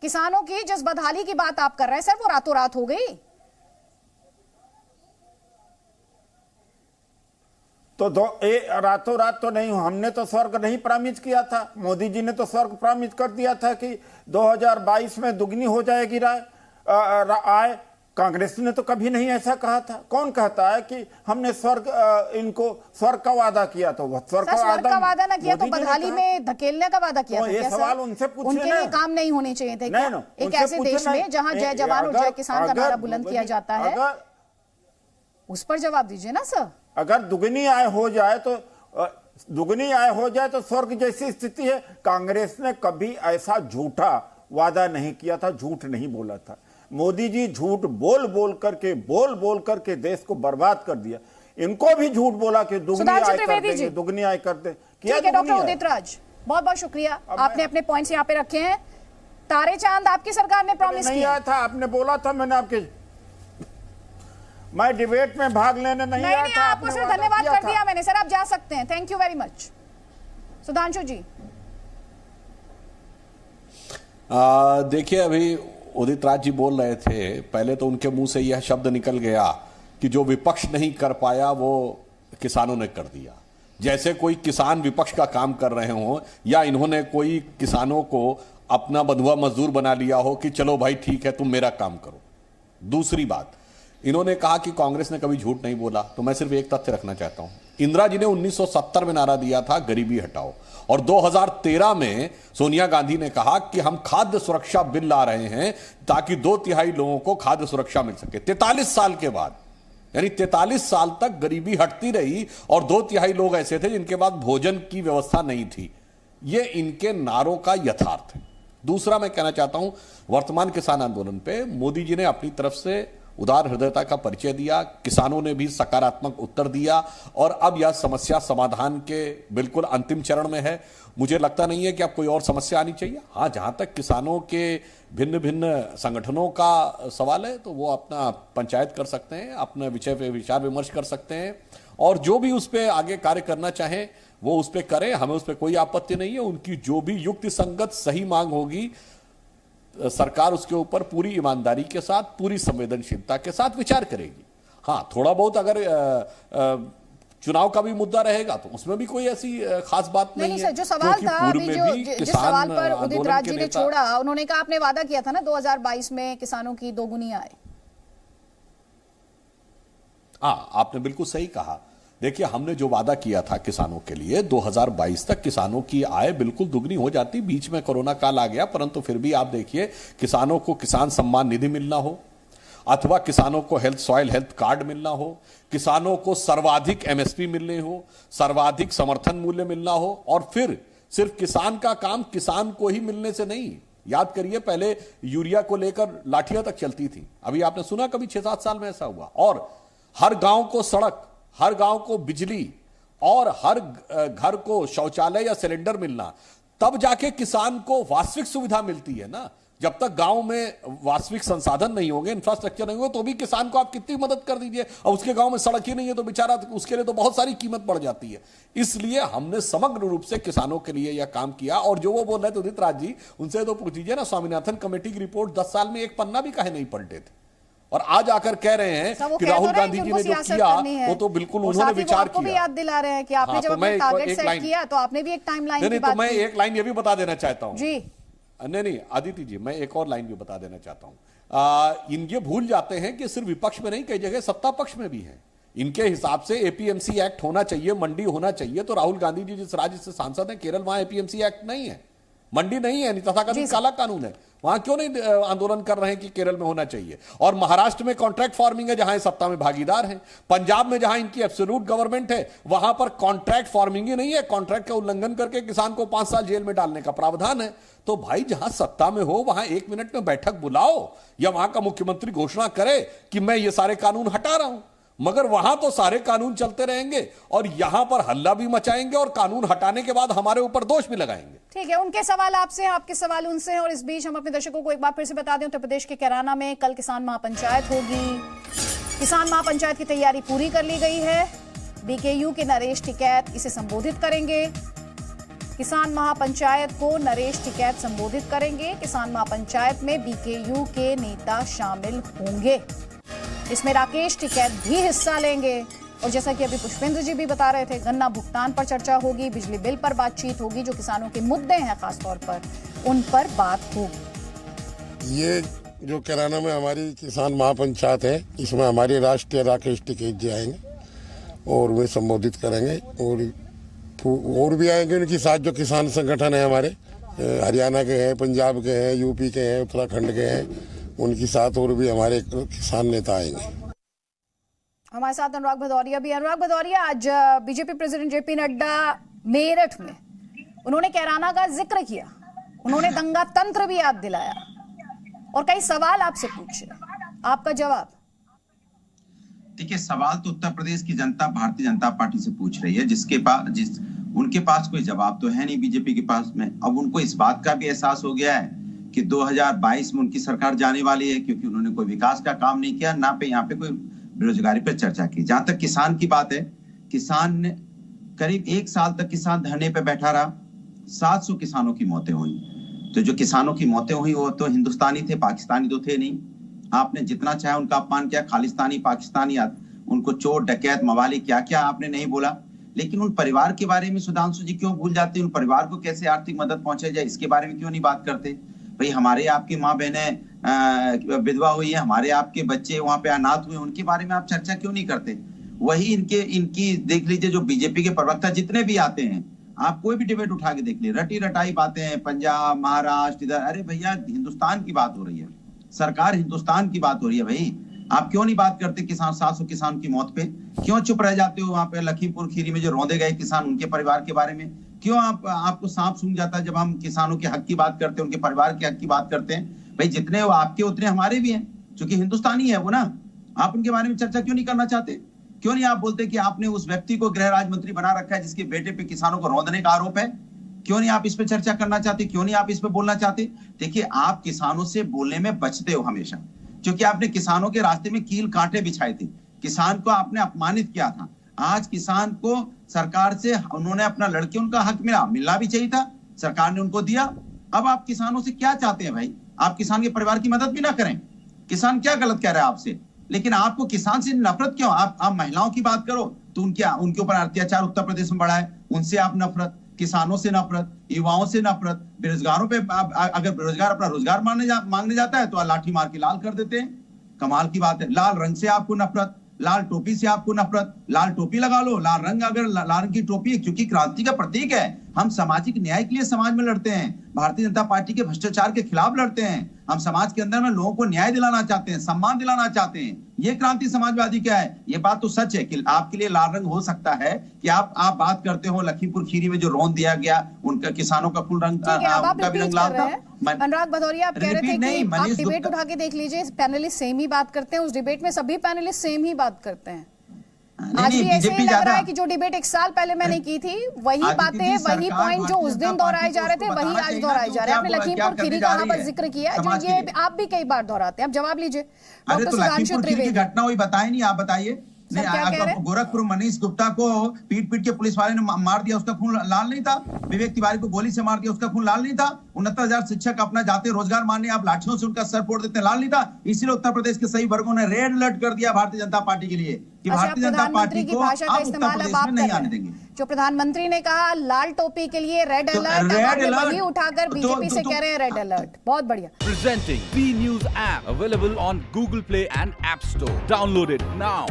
किसानों की जिस बदहाली की बात आप कर रहे हैं सर, वो रातों रात हो गई। तो रातों रात तो नहीं, हमने तो स्वर्ग नहीं प्रॉमिस किया था। मोदी जी ने तो स्वर्ग प्रॉमिस कर दिया था कि 2022 में दुगनी हो जाएगी आय। कांग्रेस ने तो कभी नहीं ऐसा कहा था। कौन कहता है कि हमने इनको स्वर्ग का वादा किया? तो स्वर्ग का वादा ना किया तो बदहाली में धकेलने का वादा किया था। ये सवाल उनसे पूछे उनके लिए काम नहीं होने चाहिए थे क्या? एक ऐसे देश में जहां जय जवान और जय किसान का नारा बुलंद किया जाता है, उस पर जवाब दीजिए ना सर। अगर दुगनी आय हो जाए तो स्वर्ग जैसी स्थिति है। कांग्रेस ने कभी ऐसा झूठा वादा नहीं किया था, झूठ नहीं बोला था। मोदी जी झूठ बोल बोल करके देश को बर्बाद कर दिया। इनको भी झूठ बोला कि दुगनी आय कर देंगे, दुगनी आय कर दे। ठीक है डॉक्टर उदित राज, बहुत बहुत शुक्रिया, आपने अपने पॉइंट्स यहाँ पे रखे हैं। तारे चांद आपकी सरकार ने प्रॉमिस किया था, आपने बोला था, मैं डिबेट में भाग लेने नहीं आया था। आपको सिर्फ धन्यवाद कर दिया मैंने। सर आप जा सकते हैं, thank you very much. Sudhanshu ji देखिए, अभी उदित राज जी बोल रहे थे, पहले तो उनके मुंह से यह शब्द निकल गया कि जो विपक्ष नहीं कर पाया वो किसानों ने कर दिया। जैसे कोई किसान विपक्ष का काम कर रहे हो, या इन्होंने कोई किसानों को अपना बंधुआ मजदूर बना लिया हो कि चलो भाई ठीक है तुम मेरा काम करो। दूसरी बात, इन्होंने कहा कि कांग्रेस ने कभी झूठ नहीं बोला, तो मैं सिर्फ एक तथ्य रखना चाहता हूं। इंदिरा जी ने 1970 में नारा दिया था गरीबी हटाओ, और 2013 में सोनिया गांधी ने कहा कि हम खाद्य सुरक्षा बिल ला रहे हैं ताकि 2/3 लोगों को खाद्य सुरक्षा मिल सके। 43 साल के बाद, यानी 43 साल तक गरीबी हटती रही और 2/3 लोग ऐसे थे जिनके पास भोजन की व्यवस्था नहीं थी। यह इनके नारों का यथार्थ है। दूसरा मैं कहना चाहता हूं, वर्तमान किसान आंदोलन पे मोदी जी ने अपनी तरफ से उदार हृदयता का परिचय दिया, किसानों ने भी सकारात्मक उत्तर दिया, और अब यह समस्या समाधान के बिल्कुल अंतिम चरण में है। मुझे लगता नहीं है कि अब कोई और समस्या आनी चाहिए। हाँ, जहां तक किसानों के भिन्न भिन्न संगठनों का सवाल है तो वो अपना पंचायत कर सकते हैं, अपने विषय पे विचार विमर्श कर सकते हैं, और जो भी उस पर आगे कार्य करना चाहें वो उस पर करें, हमें उस पर कोई आपत्ति नहीं है। उनकी जो भी युक्ति संगत सही मांग होगी, सरकार उसके ऊपर पूरी ईमानदारी के साथ, पूरी संवेदनशीलता के साथ विचार करेगी। हाँ, थोड़ा बहुत अगर चुनाव का भी मुद्दा रहेगा तो उसमें भी कोई ऐसी खास बात नहीं है। जो सवाल था, जिस सवाल पर उदित राज जी ने छोड़ा, उन्होंने कहा आपने वादा किया था ना 2022 में किसानों की दोगुनी आय। हाँ, आपने बिल्कुल सही कहा। देखिए, हमने जो वादा किया था किसानों के लिए, 2022 तक किसानों की आय बिल्कुल दुगनी हो जाती। बीच में कोरोना काल आ गया, परंतु फिर भी आप देखिए, किसानों को किसान सम्मान निधि मिलना हो, अथवा किसानों को सॉइल हेल्थ कार्ड मिलना हो, किसानों को सर्वाधिक एमएसपी मिलने हो, सर्वाधिक समर्थन मूल्य मिलना हो, और फिर सिर्फ किसान का काम किसान को ही मिलने से नहीं। याद करिए, पहले यूरिया को लेकर लाठियां तक चलती थी, अभी आपने सुना कभी 6-7 साल में ऐसा हुआ? और हर गांव को सड़क, हर गांव को बिजली, और हर घर को शौचालय या सिलेंडर मिलना, तब जाके किसान को वास्तविक सुविधा मिलती है ना। जब तक गांव में वास्तविक संसाधन नहीं होंगे, इंफ्रास्ट्रक्चर नहीं होगा, तो भी किसान को आप कितनी मदद कर दीजिए, और उसके गांव में सड़क ही नहीं है तो बेचारा, उसके लिए तो बहुत सारी कीमत बढ़ जाती है। इसलिए हमने समग्र रूप से किसानों के लिए यह काम किया। और जो वो बोल रहे थे उदित राज जी, उनसे तो पूछ लीजिए ना, स्वामीनाथन कमेटी की रिपोर्ट 10 साल में एक पन्ना भी काहे नहीं पलटे थे, और आज आकर कह रहे हैं कि राहुल गांधी जी ने जो किया वो तो बिल्कुल उन्होंने विचार किया। भी याद दिला रहे हैं कि आपने जब अपना टारगेट सेट किया तो आपने भी एक टाइमलाइन की बात की। तो मैं एक लाइन ये भी बता देना चाहता हूं जी। नहीं आदित्य जी, मैं एक और लाइन भी बता देना चाहता हूं। ये भूल जाते हैं कि सिर्फ विपक्ष में नहीं, कई जगह सत्ता पक्ष में भी है। इनके हिसाब से एपीएमसी एक्ट होना चाहिए, मंडी होना चाहिए। तो राहुल गांधी जी जिस राज्य से सांसद हैं, केरल, वहां एपीएमसी एक्ट नहीं है, मंडी नहीं है, तथाकथित काला कानून है। वहां क्यों नहीं आंदोलन कर रहे हैं कि केरल में होना चाहिए? और महाराष्ट्र में कॉन्ट्रैक्ट फार्मिंग है, जहां सत्ता में भागीदार हैं। पंजाब में जहां इनकी एब्सोल्यूट गवर्नमेंट है, वहां पर कॉन्ट्रैक्ट फार्मिंग ही नहीं है, कॉन्ट्रैक्ट का उल्लंघन करके किसान को 5 साल जेल में डालने का प्रावधान है। तो भाई, जहां सत्ता में हो वहां 1 मिनट में बैठक बुलाओ, या वहां का मुख्यमंत्री घोषणा करे कि मैं ये सारे कानून हटा रहा हूं। मगर वहां तो सारे कानून चलते रहेंगे और यहां पर हल्ला भी मचाएंगे, और कानून हटाने के बाद हमारे ऊपर दोष भी लगाएंगे। ठीक है, उनके सवाल आपसे हैं, आपके सवाल उनसे हैं। और इस बीच हम अपने दर्शकों को एक बार फिर से बता दें, उत्तर प्रदेश के कैराना में कल किसान महापंचायत होगी। किसान महापंचायत की तैयारी पूरी कर ली गई है। बीकेयू के नरेश टिकैत इसे संबोधित करेंगे। किसान महापंचायत को नरेश टिकैत संबोधित करेंगे। किसान महापंचायत में बीकेयू के नेता शामिल होंगे। इसमें राकेश टिकैत भी हिस्सा लेंगे। और जैसा कि अभी पुष्पेंद्र जी भी बता रहे थे, गन्ना भुगतान पर चर्चा होगी, बिजली बिल पर बातचीत होगी, जो किसानों के मुद्दे हैं खासतौर पर उन पर बात होगी। ये जो कैराना में हमारी किसान महापंचायत है, इसमें हमारे राष्ट्रीय राकेश टिकैत जी आएंगे और वे संबोधित करेंगे और भी आएंगे उनके साथ जो किसान संगठन है हमारे, हरियाणा के हैं, पंजाब के हैं, यूपी के हैं, उत्तराखंड के हैं, उनके साथ और भी हमारे किसान नेता आएंगे। हमारे साथ अनुराग भदौरिया भी। अनुराग भदौरिया, आज BJP president JP Nadda Meerut में उन्होंने कैराना का जिक्र किया, उन्होंने दंगा तंत्र भी याद दिलाया और कई सवाल आपसे पूछे, आपका जवाब? देखिए, सवाल तो उत्तर प्रदेश की जनता भारतीय जनता पार्टी से पूछ रही है, उनके पास कोई जवाब तो है नहीं बीजेपी के पास में। अब उनको इस बात का भी एहसास हो गया है कि 2022 में उनकी सरकार जाने वाली है, क्योंकि उन्होंने कोई विकास का काम नहीं किया, ना पे यहाँ पे कोई बेरोजगारी पर चर्चा की। जहां तक किसान की बात है, किसान ने करीब 1 साल तक किसान धरने पे बैठा रहा, 700 किसानों की मौतें हुई। तो जो किसानों की मौतें हुई वो तो हिंदुस्तानी थे, पाकिस्तानी तो थे नहीं। आपने जितना चाहे उनका अपमान किया, खालिस्तानी, पाकिस्तानी, उनको चोर, डकैत, मवाली, क्या क्या आपने नहीं बोला, लेकिन उन परिवार के बारे में सुधांशु जी क्यों भूल जाते? उन परिवार को कैसे आर्थिक मदद पहुंचाई जाए, इसके बारे में क्यों नहीं बात करते? भाई, हमारे आपकी माँ बहनें विधवा हुई है, हमारे आपके बच्चे वहां पे अनाथ हुए, उनके बारे में आप चर्चा क्यों नहीं करते? वही इनकी देख लीजिए, जो बीजेपी के प्रवक्ता जितने भी आते हैं, आप कोई भी डिबेट उठा के देख लीजिए, रटी रटाई बातें हैं, पंजाब, महाराष्ट्र, इधर। अरे भैया, हिंदुस्तान की बात हो रही है, सरकार हिंदुस्तान की बात हो रही है। भाई, आप क्यों नहीं बात करते किसान 700 किसान की मौत पे? क्यों चुप रह जाते हो? वहां पे लखीमपुर खीरी में जो रौंदे गए किसान, उनके परिवार के बारे में क्यों आपको सांप सूंघ जाता है जब हम किसानों के हक की बात करते हैं, उनके परिवार के हक की बात करते हैं? भाई, जितने वो आपके उतने हमारे भी हैं, क्योंकि हिंदुस्तानी है वो ना। आप उनके बारे में चर्चा क्यों नहीं करना चाहते? क्यों नहीं आप बोलते कि आपने उस व्यक्ति को गृह राज्य मंत्री बना रखा है जिसके बेटे पे किसानों को रौंदने का आरोप है? क्यों नहीं आप इस पे चर्चा करना चाहते? क्यों नहीं आप इस पे बोलना चाहते? देखिए, आप किसानों से बोलने में बचते हो हमेशा, क्योंकि आपने किसानों के रास्ते में कील कांटे बिछाए थे, किसान को आपने अपमानित किया था। आज किसान को सरकार से उन्होंने अपना लड़के, उनका हक मिलना भी चाहिए था, सरकार ने उनको दिया। अब आप किसानों से क्या चाहते हैं भाई? आप किसान के परिवार की मदद भी ना करें? किसान क्या गलत कह रहा है आपसे? लेकिन आपको किसान से नफरत क्यों? आप महिलाओं की बात करो तो उनके ऊपर अत्याचार उत्तर प्रदेश में बढ़ा है, उनसे आप नफरत, किसानों से नफरत, युवाओं से नफरत, बेरोजगारों पे अगर बेरोजगार अपना रोजगार मांगने जाता है तो लाठी मार के लाल कर देते हैं। कमाल की बात है। लाल रंग से आपको नफरत, लाल टोपी से आपको नफरत। लाल टोपी लगा लो, लाल रंग, अगर लाल रंग की टोपी, क्योंकि क्रांति का प्रतीक है। हम सामाजिक न्याय के लिए समाज में लड़ते हैं, भारतीय जनता पार्टी के भ्रष्टाचार के खिलाफ लड़ते हैं। हम समाज के अंदर में लोगों को न्याय दिलाना चाहते हैं, सम्मान दिलाना चाहते हैं। ये क्रांति समाजवादी क्या है? ये बात तो सच है कि आपके लिए लाल रंग हो सकता है कि आप बात करते हो लखीमपुर खीरी में जो रौंद दिया गया, उनका किसानों का फुल रंग, उनका भी रंग लाल था। अनुराग भदौरिया, आप कह रहे थे कि आप डिबेट उठा के देख लीजिए, पैनलिस्ट सेम ही बात करते हैं, उस डिबेट में सभी पैनलिस्ट सेम ही बात करते हैं। आज भी ऐसे ही लग रहा है कि जो डिबेट 1 साल पहले मैंने की थी, वही बातें, वही पॉइंट जो उस दिन दोहराए जा रहे थे, वही आज दोहराए जा रहे हैं। आपने लखीमपुर खीरी का यहाँ पर जिक्र किया, जो ये आप भी कई बार दोहराते हैं। आप जवाब लीजिए। डॉक्टर सुधांशु त्रिवेदी, घटना हुई बताई नहीं, आप बताइए। गोरखपुर मनीष गुप्ता को पीट के पुलिस वाले ने मार दिया, उसका खून लाल नहीं था? विवेक तिवारी को गोली से मार दिया, उसका खून लाल नहीं था? 69,000 शिक्षक अपना जाते रोजगार मारने, आप लाठियों से उनका सर फोड़ देते, लाल नहीं था? इसीलिए उत्तर प्रदेश के सही वर्गों ने रेड अलर्ट कर दिया भारतीय जनता पार्टी के लिए कि भारतीय जनता पार्टी को अब उत्तर प्रदेश में नहीं आने देंगे। जो प्रधानमंत्री ने कहा लाल टोपी के लिए रेड अलर्ट, वही उठाकर बीजेपी से कह रहे हैं रेड अलर्ट। बहुत बढ़िया। Presenting B News app available on Google Play and App Store. Download it now.